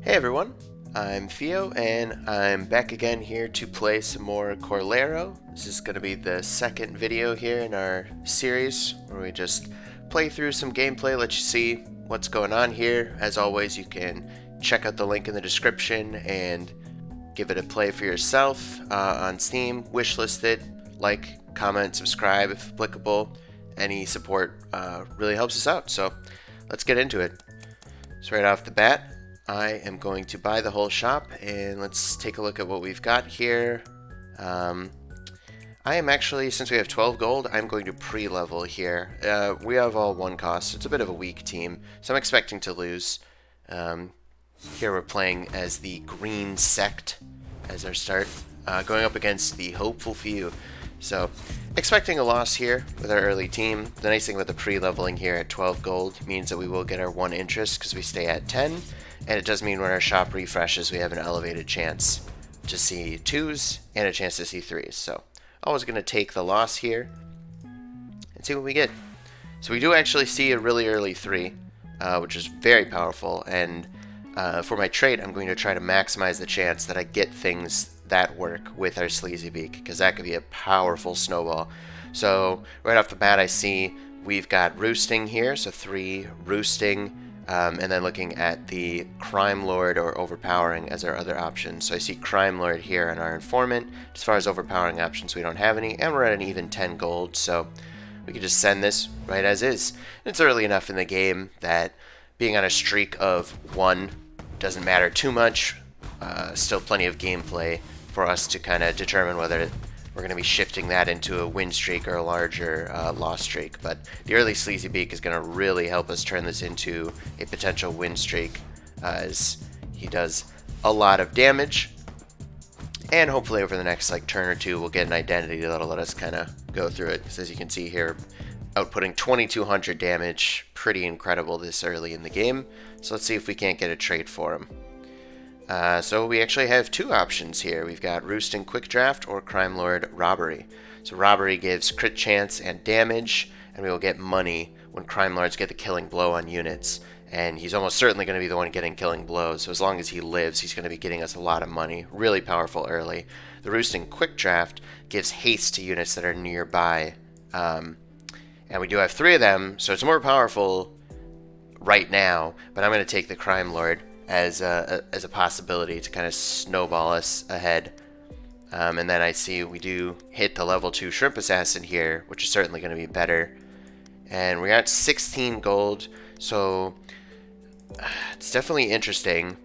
Hey everyone, I'm Theo and I'm back again here to play some more Corlero. This is going to be the second video here in our series where we just play through some gameplay, let you see what's going on here. As always, you can check out the link in the description and give it a play for yourself on Steam, wishlist it, like, comment, subscribe if applicable. Any support really helps us out, so let's get into it. So right off the bat, I am going to buy the whole shop, and let's take a look at what we've got here. I am actually, since we have 12 gold, I'm going to pre-level here. We have all one cost, so it's a bit of a weak team, so I'm expecting to lose. Here we're playing as the Green Sect as our start, going up against the Hopeful Few. So, expecting a loss here with our early team. The nice thing with the pre-leveling here at 12 gold means that we will get our 1 interest because we stay at 10. And it does mean when our shop refreshes, we have an elevated chance to see 2s and a chance to see 3s. So, always going to take the loss here and see what we get. So we do actually see a really early 3, which is very powerful. And for my trait, I'm going to try to maximize the chance that I get things that work with our Sleazy Beak, because that could be a powerful snowball. So right off the bat, I see we've got Roosting here, so 3 Roosting. And then looking at the Crime Lord or Overpowering as our other options. So I see Crime Lord here and our Informant. As far as overpowering options, we don't have any, and we're at an even 10 gold, so we could just send this right as is. It's early enough in the game that being on a streak of 1 doesn't matter too much. Still plenty of gameplay for us to kind of determine whether we're going to be shifting that into a win streak or a larger loss streak. But the early Sleazy Beak is going to really help us turn this into a potential win streak, as he does a lot of damage. And hopefully over the next turn or two, we'll get an identity that'll let us kind of go through it. Because as you can see here, outputting 2200 damage, pretty incredible this early in the game. So let's see if we can't get a trait for him. So we actually have 2 options here. We've got Roosting Quick Draft or Crime Lord Robbery. So Robbery gives crit chance and damage, and we will get money when Crime Lords get the killing blow on units. And he's almost certainly going to be the one getting killing blows, so as long as he lives, he's going to be getting us a lot of money. Really powerful early. The Roosting Quick Draft gives haste to units that are nearby. And we do have 3 of them, so it's more powerful right now, but I'm going to take the Crime Lord as a possibility to kind of snowball us ahead. And then I see we do hit the level 2 Shrimp Assassin here, which is certainly going to be better. And we're at 16 gold, so it's definitely interesting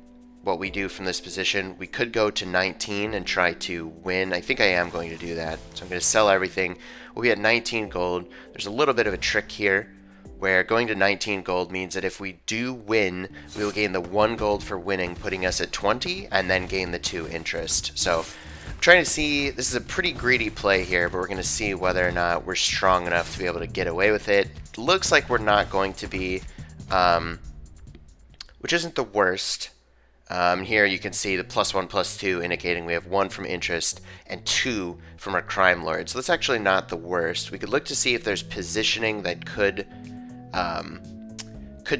what we do from this position. We could go to 19 and try to win. I think I am going to do that. So I'm going to sell everything. We'll be at 19 gold. There's a little bit of a trick here, where going to 19 gold means that if we do win, we will gain the 1 gold for winning, putting us at 20, and then gain the 2 interest. So I'm trying to see, this is a pretty greedy play here, but we're going to see whether or not we're strong enough to be able to get away with it. Looks like we're not going to be, which isn't the worst. Here you can see the +1, +2 indicating we have 1 from interest and 2 from our Crime Lord. So that's actually not the worst. We could look to see if there's positioning that could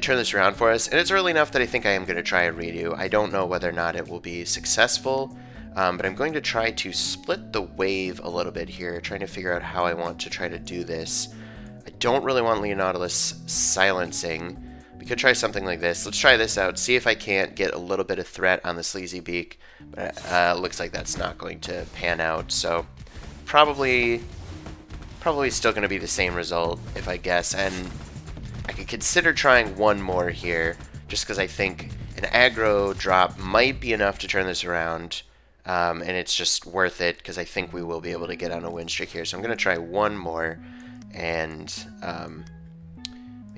turn this around for us, and it's early enough that I think I am going to try a redo. I don't know whether or not it will be successful, but I'm going to try to split the wave a little bit here, trying to figure out how I want to try to do this. I don't really want Leonautilus silencing. We could try something like this. Let's try this out, see if I can't get a little bit of threat on the Sleazy Beak, but looks like that's not going to pan out, so probably still going to be the same result, if I guess. And I could consider trying 1 more here, just because I think an aggro drop might be enough to turn this around, and it's just worth it, because I think we will be able to get on a win streak here. So I'm going to try 1 more, and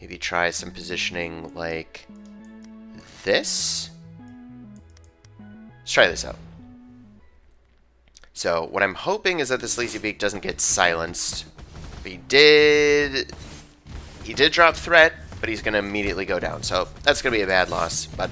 maybe try some positioning like this. Let's try this out. So what I'm hoping is that the Sleazy Beak doesn't get silenced. He did drop threat, but he's going to immediately go down. So that's going to be a bad loss. But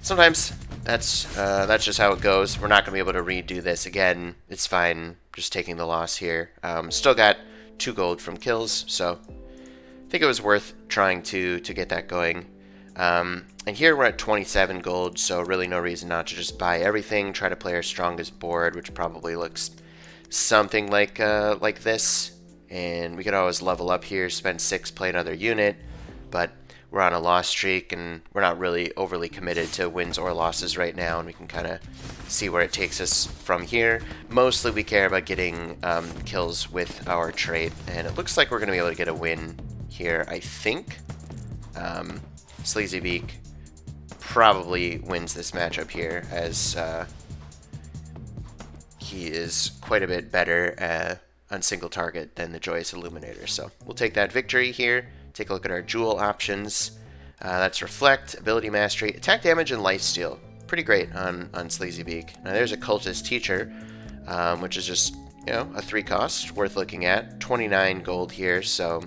sometimes that's just how it goes. We're not going to be able to redo this again. It's fine just taking the loss here. Still got 2 gold from kills, so I think it was worth trying to get that going. And here we're at 27 gold, so really no reason not to just buy everything, try to play our strongest board, which probably looks something like this. And we could always level up here, spend 6, play another unit, but we're on a loss streak, and we're not really overly committed to wins or losses right now, and we can kind of see where it takes us from here. Mostly we care about getting kills with our trait, and it looks like we're going to be able to get a win here, I think. Sleazy Beak probably wins this matchup here, as he is quite a bit better on single target than the Joyous Illuminator. So we'll take that victory here. Take a look at our jewel options. That's Reflect, Ability Mastery, Attack Damage, and Lifesteal. Pretty great on Sleazy Beak. Now there's a Cultist Teacher, which is just, you know, a 3 cost, worth looking at. 29 gold here, so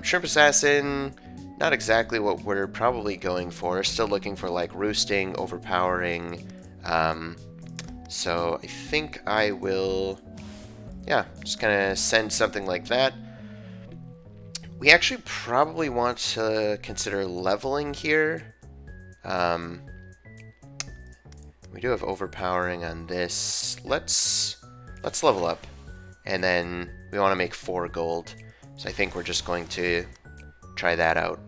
Shrimp Assassin, not exactly what we're probably going for. Still looking for like Roosting, Overpowering. So I think I will, yeah, just kind of send something like that. We actually probably want to consider leveling here. We do have Overpowering on this. Let's level up, and then we want to make 4 gold. So I think we're just going to try that out.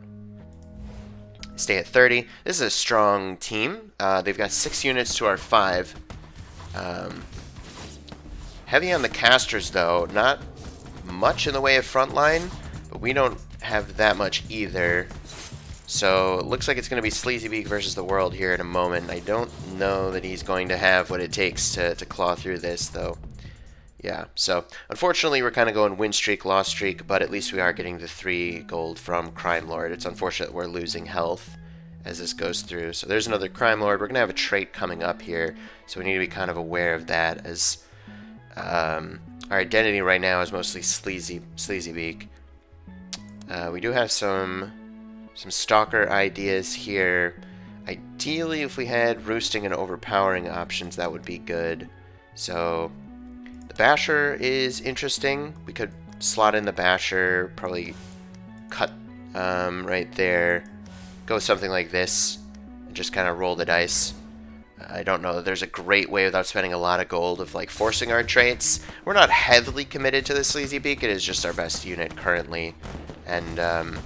Stay at 30. This is a strong team. They've got 6 units to our 5. Heavy on the casters though, not much in the way of frontline. But we don't have that much either. So it looks like it's going to be Sleazy Beak versus the world here in a moment. I don't know that he's going to have what it takes to claw through this, though. Yeah, so unfortunately we're kind of going win streak, loss streak, but at least we are getting the 3 gold from Crime Lord. It's unfortunate we're losing health as this goes through. So there's another Crime Lord. We're going to have a trait coming up here, so we need to be kind of aware of that, as our identity right now is mostly Sleazy Beak. We do have some Stalker ideas here. Ideally, if we had Roosting and Overpowering options, that would be good. So the Basher is interesting. We could slot in the Basher, probably cut right there. Go with something like this, and just kind of roll the dice. I don't know that there's a great way without spending a lot of gold of like forcing our traits. We're not heavily committed to the Sleazy Beak. It is just our best unit currently, and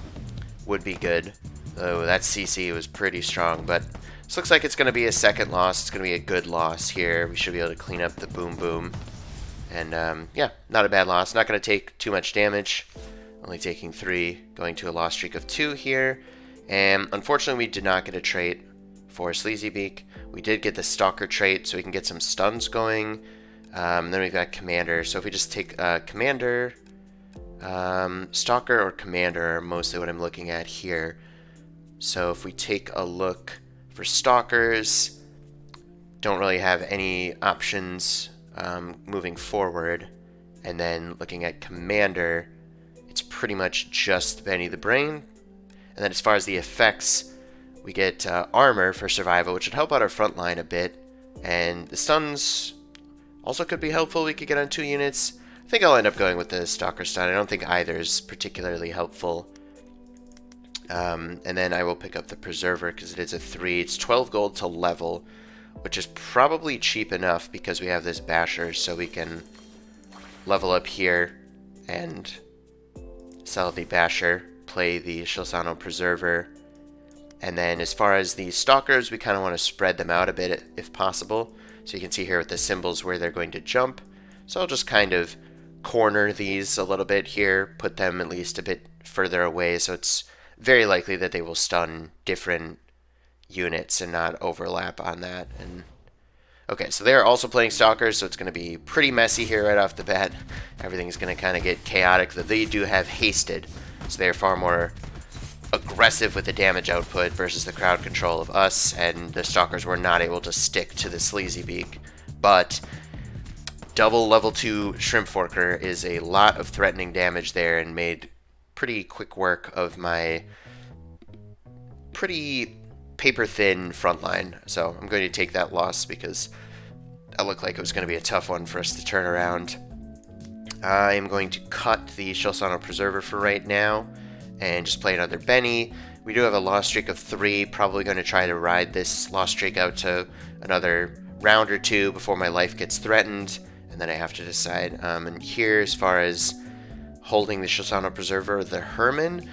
would be good. Though that CC was pretty strong, but this looks like it's going to be a second loss. It's going to be a good loss here. We should be able to clean up the Boom Boom, and yeah, not a bad loss. Not going to take too much damage. Only taking 3, going to a loss streak of 2 here. And unfortunately, we did not get a trait for Sleazy Beak. We did get the Stalker trait, so we can get some stuns going. Then we've got Commander. So if we just take Commander, Stalker or Commander are mostly what I'm looking at here. So if we take a look for Stalkers, don't really have any options moving forward. And then looking at Commander, it's pretty much just Benny the Brain. And then as far as the effects, we get armor for survival, which would help out our front line a bit. And the stuns also could be helpful. We could get on 2 units. I think I'll end up going with the Stalker stun. I don't think either is particularly helpful. And then I will pick up the Preserver because it is a 3. It's 12 gold to level, which is probably cheap enough because we have this Basher, so we can level up here and sell the Basher, play the Shilsano Preserver. And then as far as the Stalkers, we kind of want to spread them out a bit if possible. So you can see here with the symbols where they're going to jump. So I'll just kind of corner these a little bit here, put them at least a bit further away, so it's very likely that they will stun different units and not overlap on that. And okay, so they're also playing Stalkers, so it's going to be pretty messy here right off the bat. Everything's going to kind of get chaotic. They do have Hasted, so they're far more aggressive with the damage output versus the crowd control of us, and the Stalkers were not able to stick to the Sleazy Beak. But double level 2 Shrimp Forker is a lot of threatening damage there and made pretty quick work of my pretty paper-thin front line. So I'm going to take that loss because that looked like it was going to be a tough one for us to turn around. I am going to cut the Shilsano Preserver for right now and just play another Benny. We do have a loss streak of 3. Probably going to try to ride this loss streak out to another round or 2 before my life gets threatened, and then I have to decide. And here, as far as holding the Shosano Preserver, the Herman,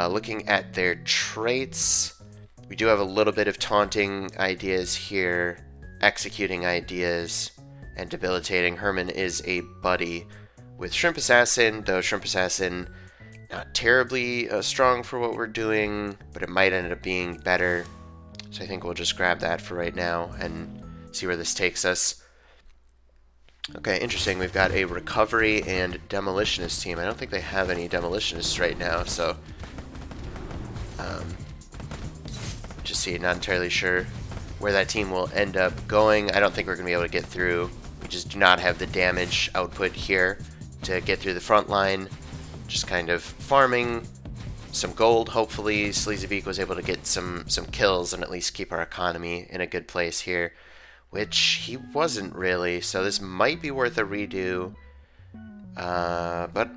looking at their traits, we do have a little bit of taunting ideas here, executing ideas, and debilitating. Herman is a buddy with Shrimp Assassin, though Shrimp Assassin not terribly strong for what we're doing, but it might end up being better. So I think we'll just grab that for right now and see where this takes us. Okay, interesting. We've got a recovery and demolitionist team. I don't think they have any demolitionists right now, so just see, not entirely sure where that team will end up going. I don't think we're going to be able to get through. We just do not have the damage output here to get through the front line. Just kind of farming some gold. Hopefully Sleazy Beak was able to get some kills and at least keep our economy in a good place here, which he wasn't really, so this might be worth a redo. But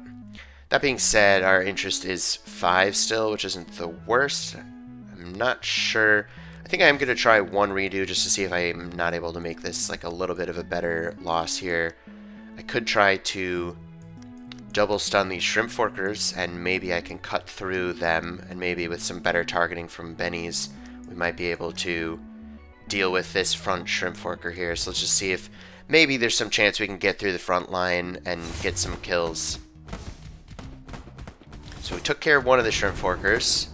that being said, our interest is 5 still, which isn't the worst. I'm not sure. I think I'm going to try one redo just to see if I'm not able to make this like a little bit of a better loss here. I could try to double stun these Shrimp Forkers, and maybe I can cut through them, and maybe with some better targeting from Benny's, we might be able to deal with this front Shrimp Forker here. So let's just see if maybe there's some chance we can get through the front line and get some kills. So we took care of one of the Shrimp Forkers,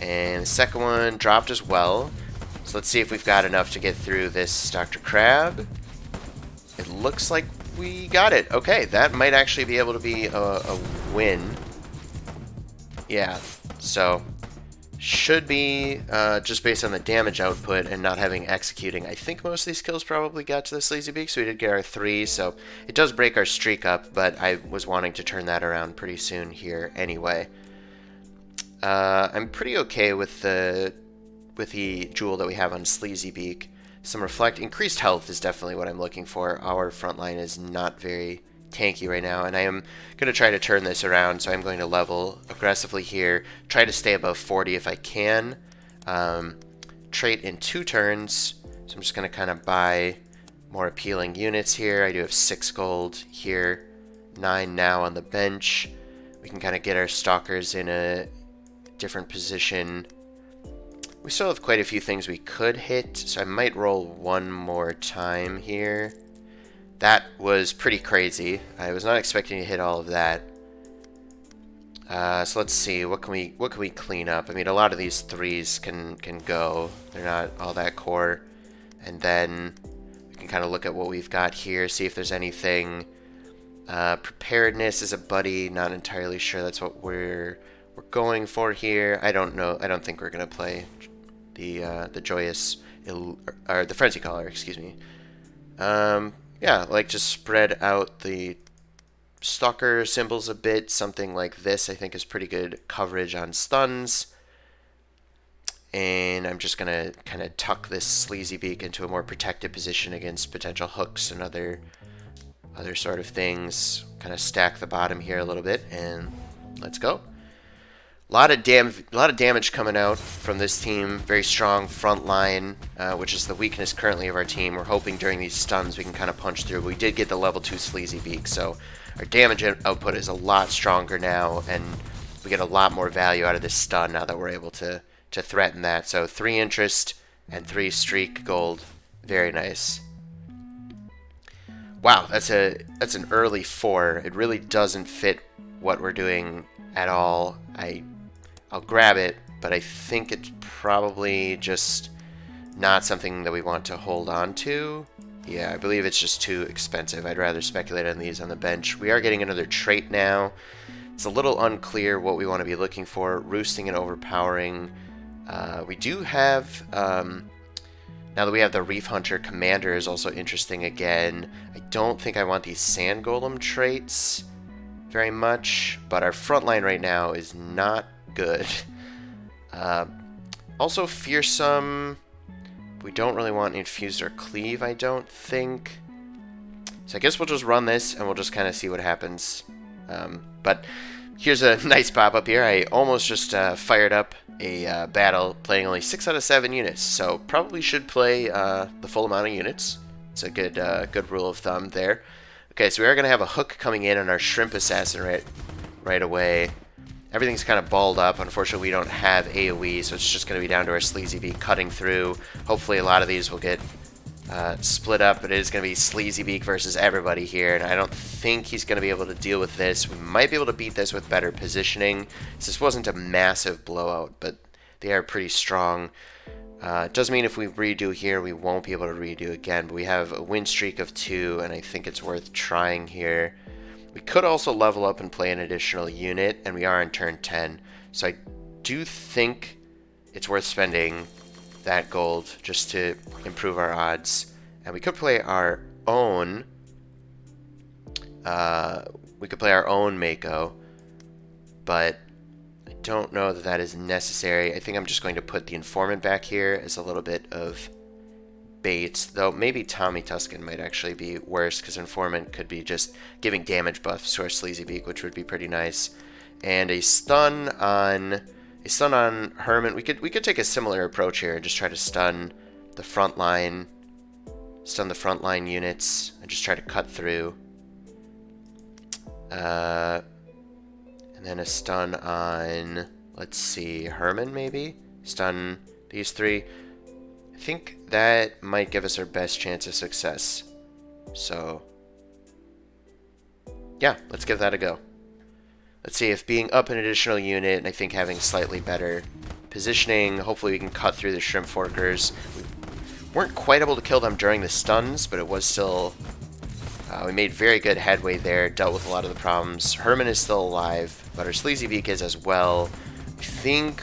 and the second one dropped as well. So let's see if we've got enough to get through this Dr. Crab. It looks like we got it. Okay, that might actually be able to be a win. Yeah, so should be just based on the damage output and not having executing. I think most of these kills probably got to the Sleazy Beak, so we did get our 3, so it does break our streak up, but I was wanting to turn that around pretty soon here anyway. I'm pretty okay with the jewel that we have on Sleazy Beak. Some increased health is definitely what I'm looking for. Our front line is not very tanky right now, and I am going to try to turn this around, so I'm going to level aggressively here, try to stay above 40 if I can. Trait in 2 turns, so I'm just going to kind of buy more appealing units here. I do have 6 gold here, 9 now on the bench. We can kind of get our stalkers in a different position. We still have quite a few things we could hit, so I might roll one more time here. That was pretty crazy. I was not expecting to hit all of that. So let's see, what can we clean up? I mean, a lot of these 3s can go. They're not all that core. And then we can kind of look at what we've got here, see if there's anything. Preparedness is a buddy. Not entirely sure that's what we're going for here. I don't know. I don't think we're gonna play the joyous or the frenzy collar, excuse me. Yeah, like just spread out the stalker symbols a bit. Something like this I think is pretty good coverage on stuns. And I'm just gonna kind of tuck this Sleazy Beak into a more protected position against potential hooks and other sort of things. Kind of stack the bottom here a little bit, and let's go. A lot of damage coming out from this team. Very strong front line, which is the weakness currently of our team. We're hoping during these stuns we can kind of punch through. We did get the level 2 Sleazy Beak, so our damage output is a lot stronger now, and we get a lot more value out of this stun now that we're able to threaten that. So 3 interest and 3 streak gold. Very nice. Wow, that's an early 4. It really doesn't fit what we're doing at all. I'll grab it, but I think it's probably just not something that we want to hold on to. Yeah, I believe it's just too expensive. I'd rather speculate on these on the bench. We are getting another trait now. It's a little unclear what we want to be looking for. Roosting and overpowering. We do have, now that we have the Reef Hunter, Commander is also interesting again. I don't think I want these Sand Golem traits very much, but our front line right now is not good. Also Fearsome, we don't really want Infused or Cleave, I don't think. So I guess we'll just run this and we'll just kind of see what happens. But here's a nice pop-up here. I almost just fired up a battle playing only 6 out of 7 units, so probably should play the full amount of units. It's a good rule of thumb there. Okay, so we are going to have a hook coming in on our shrimp assassin right away. Everything's kind of balled up. Unfortunately, we don't have AoE, so it's just going to be down to our Sleazy Beak cutting through. Hopefully, a lot of these will get split up, but it is going to be Sleazy Beak versus everybody here, and I don't think he's going to be able to deal with this. We might be able to beat this with better positioning. This wasn't a massive blowout, but they are pretty strong. It does mean if we redo here, we won't be able to redo again, but we have a win streak of 2, and I think it's worth trying here. We could also level up and play an additional unit, and we are on turn 10, so I do think it's worth spending that gold just to improve our odds. And we could play our own Mako, but I don't know that that is necessary. I think I'm just going to put the informant back here as a little bit of bait, though maybe Tommy Tuscan might actually be worse, because informant could be just giving damage buffs to our Sleazy Beak, which would be pretty nice. And a stun on Herman. We could take a similar approach here and just try to stun the front line units and just try to cut through. And then a stun on, let's see, Herman maybe? Stun these 3. I think that might give us our best chance of success. So, yeah, let's give that a go. Let's see if being up an additional unit, and I think having slightly better positioning, hopefully we can cut through the Shrimp Forkers. We weren't quite able to kill them during the stuns, but it was still... we made very good headway there, dealt with a lot of the problems. Herman is still alive, but our Sleazy Beak is as well. I think,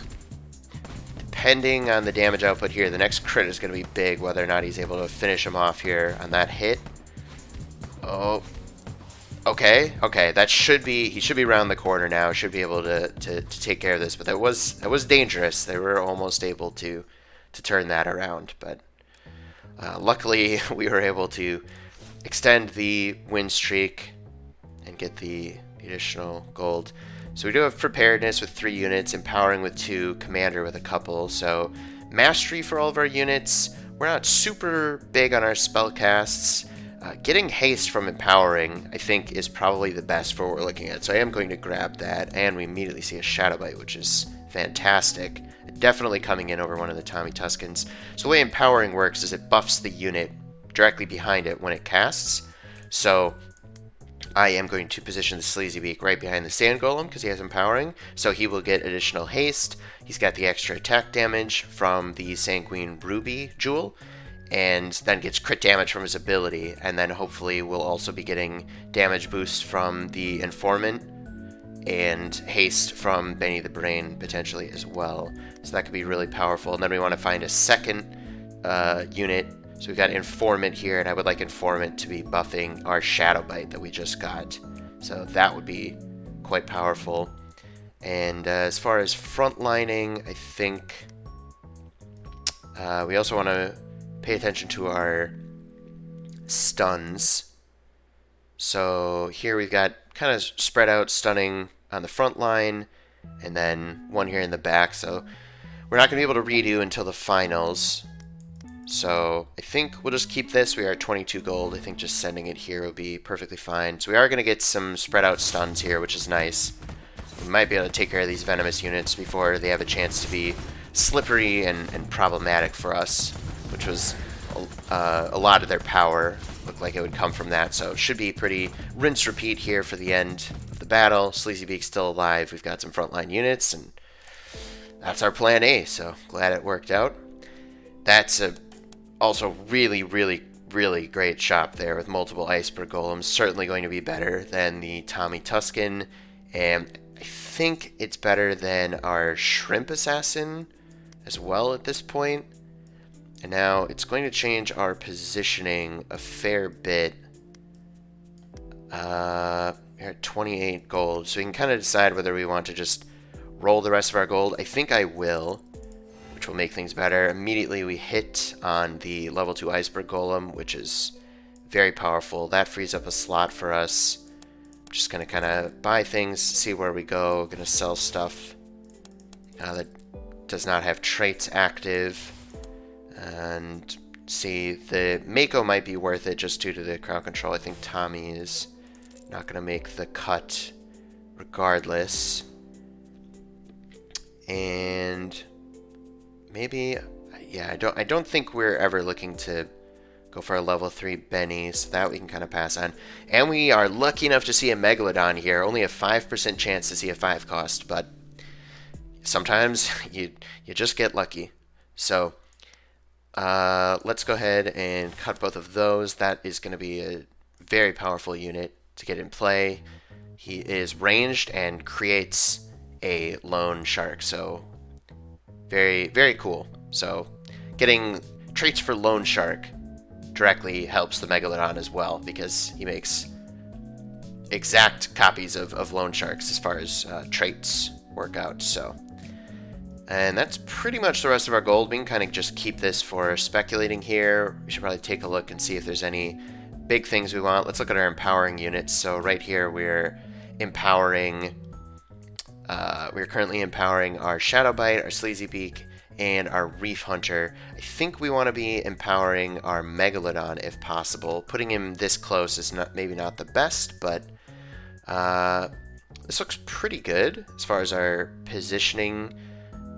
depending on the damage output here, the next crit is going to be big, whether or not he's able to finish him off here on that hit. Oh, okay, that should be, he should be around the corner now, should be able to take care of this, but that was dangerous. They were almost able to turn that around, but luckily we were able to extend the win streak and get the additional gold. So we do have preparedness with 3 units, empowering with 2, commander with a couple, so mastery for all of our units. We're not super big on our spell casts. Getting haste from empowering, I think, is probably the best for what we're looking at, so I am going to grab that, and we immediately see a Shadow Bite, which is fantastic. Definitely coming in over one of the Tommy Tuscans. So the way empowering works is it buffs the unit directly behind it when it casts, so I am going to position the Sleazy Beak right behind the Sand Golem because he has empowering, so he will get additional haste. He's got the extra attack damage from the Sanguine Ruby Jewel, and then gets crit damage from his ability, and then hopefully we'll also be getting damage boosts from the Informant and haste from Benny the Brain potentially as well. So that could be really powerful. And then we want to find a second unit. So we've got Informant here, and I would like Informant to be buffing our Shadow Bite that we just got. So that would be quite powerful. And as far as frontlining, I think we also want to pay attention to our stuns. So here we've got kind of spread out stunning on the front line, and then one here in the back. So we're not going to be able to redo until the finals. So I think we'll just keep this. We are at 22 gold. I think just sending it here will be perfectly fine. So we are going to get some spread out stuns here, which is nice. We might be able to take care of these venomous units before they have a chance to be slippery and problematic for us, which was a lot of their power looked like it would come from that. So it should be pretty rinse repeat here for the end of the battle. Sleazy Beak's still alive. We've got some frontline units, and that's our plan A. So glad it worked out. That's a also really great shop there with multiple Iceberg Golems. Certainly going to be better than the Tommy Tuscan, and I think it's better than our Shrimp Assassin as well at this point. And now it's going to change our positioning a fair bit. We're at 28 gold, so we can kind of decide whether we want to just roll the rest of our gold. I think I will, which will make things better. Immediately we hit on the level 2 Iceberg Golem, which is very powerful. That frees up a slot for us. just going to kind of buy things, see where we go. Going to sell stuff that does not have traits active. And see, the Mako might be worth it just due to the crowd control. I think Tommy is not going to make the cut regardless. And maybe, yeah, I don't think we're ever looking to go for a level 3 Benny, so that we can kind of pass on. And we are lucky enough to see a Megalodon here. Only a 5% chance to see a 5 cost, but sometimes you just get lucky. So let's go ahead and cut both of those. That is going to be a very powerful unit to get in play. He is ranged and creates a lone shark, so very, very cool. So getting traits for lone shark directly helps the Megalodon as well, because he makes exact copies of lone sharks as far as traits work out. So, and that's pretty much the rest of our gold. We can kind of just keep this for speculating here. We should probably take a look and see if there's any big things we want. Let's look at our empowering units. So right here we're empowering, we're currently empowering our Shadow Bite, our Sleazy Beak, and our Reef Hunter. I think we want to be empowering our Megalodon if possible. Putting him this close is maybe not the best, but this looks pretty good as far as our positioning.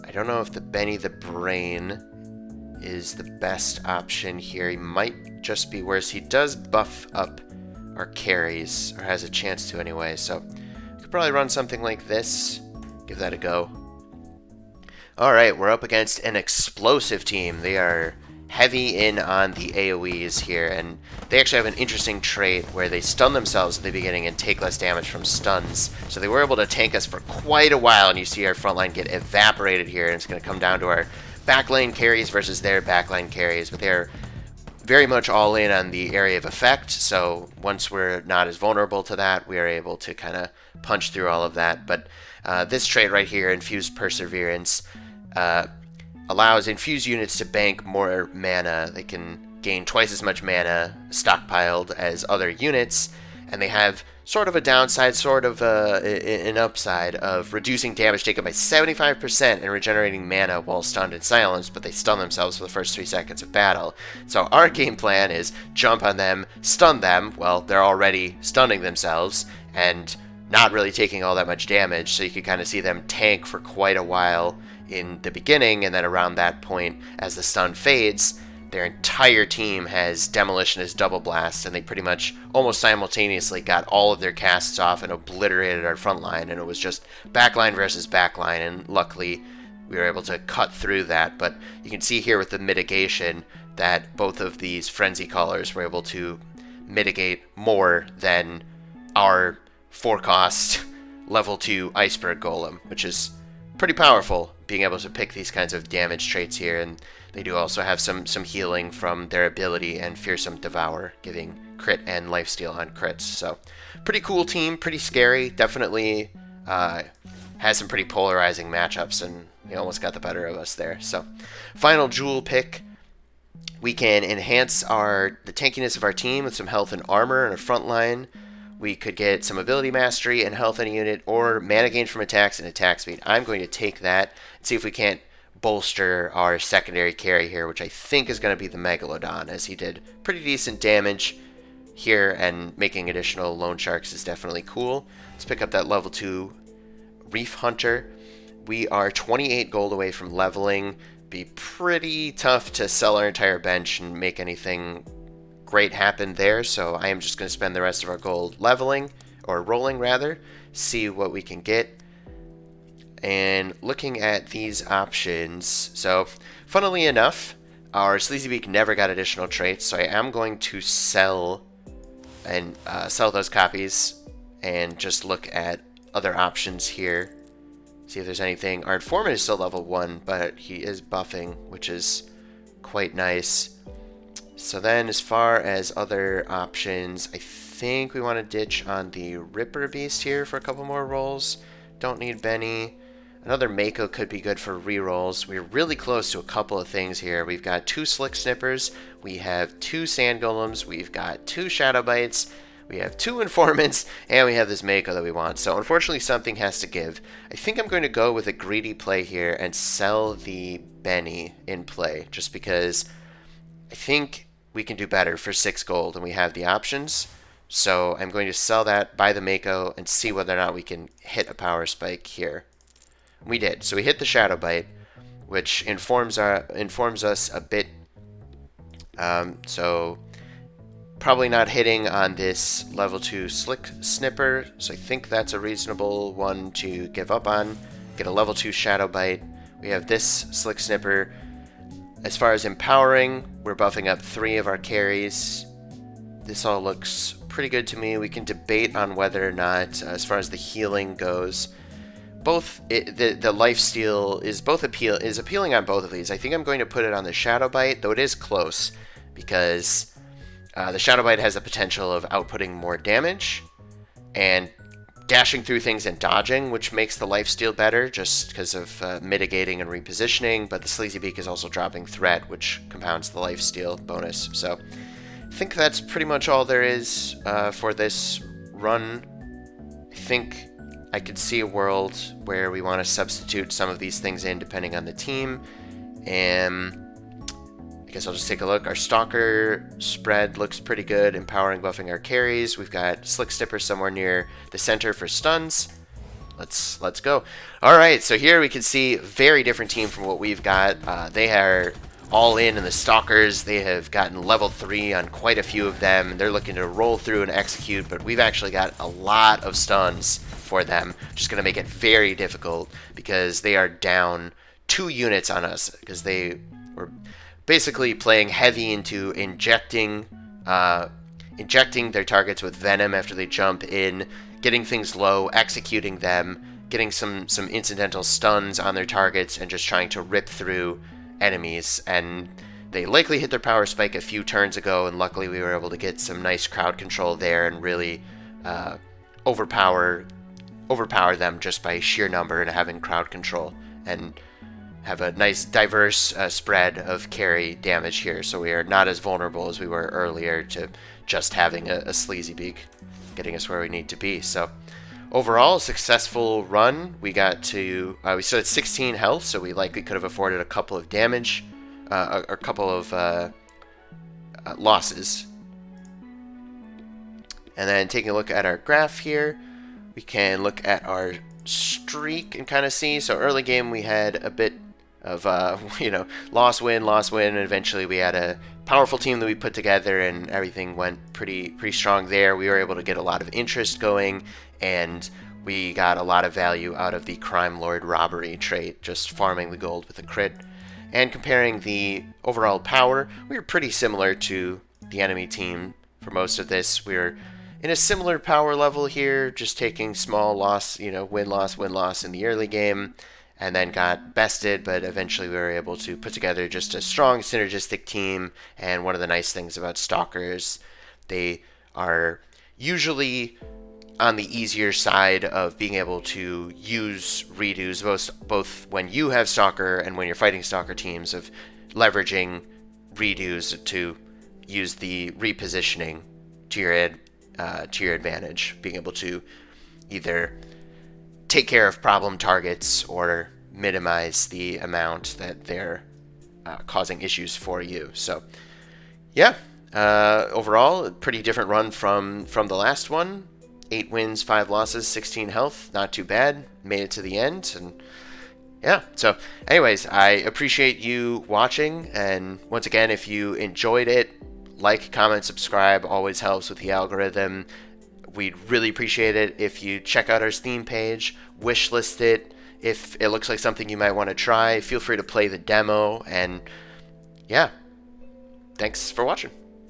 I don't know if the Benny the Brain is the best option here. He might just be worse. He does buff up our carries, or has a chance to anyway, so we could probably run something like this. Give that a go. Alright, we're up against an explosive team. They are heavy in on the AoEs here, and they actually have an interesting trait where they stun themselves at the beginning and take less damage from stuns. So they were able to tank us for quite a while, and you see our front line get evaporated here, and it's going to come down to our backline carries versus their backline carries, but they're very much all in on the area of effect, so once we're not as vulnerable to that, we are able to kind of punch through all of that. But this trait right here, Infused Perseverance, allows infused units to bank more mana. They can gain twice as much mana stockpiled as other units, and they have sort of a downside, sort of an upside of reducing damage taken by 75% and regenerating mana while stunned and silenced, but they stun themselves for the first 3 seconds of battle. So our game plan is jump on them, stun them, well, they're already stunning themselves, and not really taking all that much damage, so you can kind of see them tank for quite a while in the beginning, and then around that point, as the stun fades, their entire team has Demolition as Double Blast, and they pretty much almost simultaneously got all of their casts off and obliterated our front line, and it was just backline versus backline, and luckily we were able to cut through that. But you can see here with the mitigation that both of these Frenzy Callers were able to mitigate more than our 4-cost level 2 Iceberg Golem, which is pretty powerful, being able to pick these kinds of damage traits here. And they do also have some healing from their ability and Fearsome Devour, giving crit and lifesteal on crits. So pretty cool team, pretty scary, definitely has some pretty polarizing matchups, and he almost got the better of us there. So final jewel pick, we can enhance the tankiness of our team with some health and armor and a front line. We could get some ability mastery and health in a unit, or mana gain from attacks and attack speed. I'm going to take that and see if we can't bolster our secondary carry here, which I think is going to be the Megalodon, as he did pretty decent damage here, and making additional lone sharks is definitely cool. Let's pick up that level 2 Reef Hunter. We are 28 gold away from leveling. Be pretty tough to sell our entire bench and make anything great happen there, so I am just going to spend the rest of our gold leveling, or rolling rather, see what we can get. And looking at these options, so funnily enough, our Sleazy Beak never got additional traits, so I am going to sell and sell those copies and just look at other options here, see if there's anything. Our Informant is still level 1, but he is buffing, which is quite nice. So then, as far as other options, I think we want to ditch on the Ripper Beast here for a couple more rolls. Don't need Benny. Another Mako could be good for rerolls. We're really close to a couple of things here. We've got 2 Slick Snippers, we have 2 Sand Golems, we've got 2 Shadow Bites, we have 2 informants, and we have this Mako that we want. So unfortunately, something has to give. I think I'm going to go with a greedy play here and sell the Benny in play, just because I think we can do better for 6 gold, and we have the options. So I'm going to sell that, buy the Mako, and see whether or not we can hit a power spike here. We did. So we hit the Shadow Bite, which informs us a bit. So probably not hitting on this level 2 Slick Snipper, so I think that's a reasonable one to give up on. Get a level 2 Shadow Bite. We have this Slick Snipper. As far as empowering, we're buffing up 3 of our carries. This all looks pretty good to me. We can debate on whether or not, as far as the healing goes, the lifesteal is appealing on both of these. I think I'm going to put it on the Shadow Bite, though it is close, because the Shadow Bite has the potential of outputting more damage and dashing through things and dodging, which makes the lifesteal better just because of mitigating and repositioning, but the Sleazy Beak is also dropping threat, which compounds the lifesteal bonus. So I think that's pretty much all there is for this run. I think I could see a world where we want to substitute some of these things in depending on the team, and I guess I'll just take a look. Our Stalker spread looks pretty good, empowering, buffing our carries. We've got Slick Snipper somewhere near the center for stuns. Let's go. All right, so here we can see very different team from what we've got. They are all in the Stalkers. They have gotten level 3 on quite a few of them. They're looking to roll through and execute, but we've actually got a lot of stuns for them. Just going to make it very difficult because they are down 2 units on us because they were basically playing heavy into injecting their targets with venom after they jump in, getting things low, executing them, getting some incidental stuns on their targets, and just trying to rip through enemies. And they likely hit their power spike a few turns ago, and luckily we were able to get some nice crowd control there and really overpower them just by sheer number and having crowd control, and have a nice diverse spread of carry damage here, so we are not as vulnerable as we were earlier to just having a Sleazy Beak getting us where we need to be. So overall, successful run. We got to we still had 16 health, so we likely could have afforded a couple of damage, a couple of losses. And then taking a look at our graph here, we can look at our streak and kind of see. So early game we had a bit of loss win, and eventually we had a powerful team that we put together, and everything went pretty strong there. We were able to get a lot of interest going, and we got a lot of value out of the Crime Lord robbery trait, just farming the gold with a crit. And comparing the overall power, we were pretty similar to the enemy team for most of this. We're in a similar power level here, just taking small loss, win-loss in the early game, and then got bested, but eventually we were able to put together just a strong synergistic team. And one of the nice things about Stalkers, they are usually on the easier side of being able to use redos, both when you have Stalker and when you're fighting Stalker teams, of leveraging redos to use the repositioning to your advantage, being able to either take care of problem targets or minimize the amount that they're causing issues for you. So yeah, overall, a pretty different run from the last one. 8 wins, 5 losses, 16 health, not too bad. Made it to the end, and yeah. So anyways, I appreciate you watching, and once again, if you enjoyed it, like, comment, subscribe, always helps with the algorithm. We'd really appreciate it if you check out our Steam page, wishlist it. If it looks like something you might want to try, feel free to play the demo, and yeah, thanks for watching.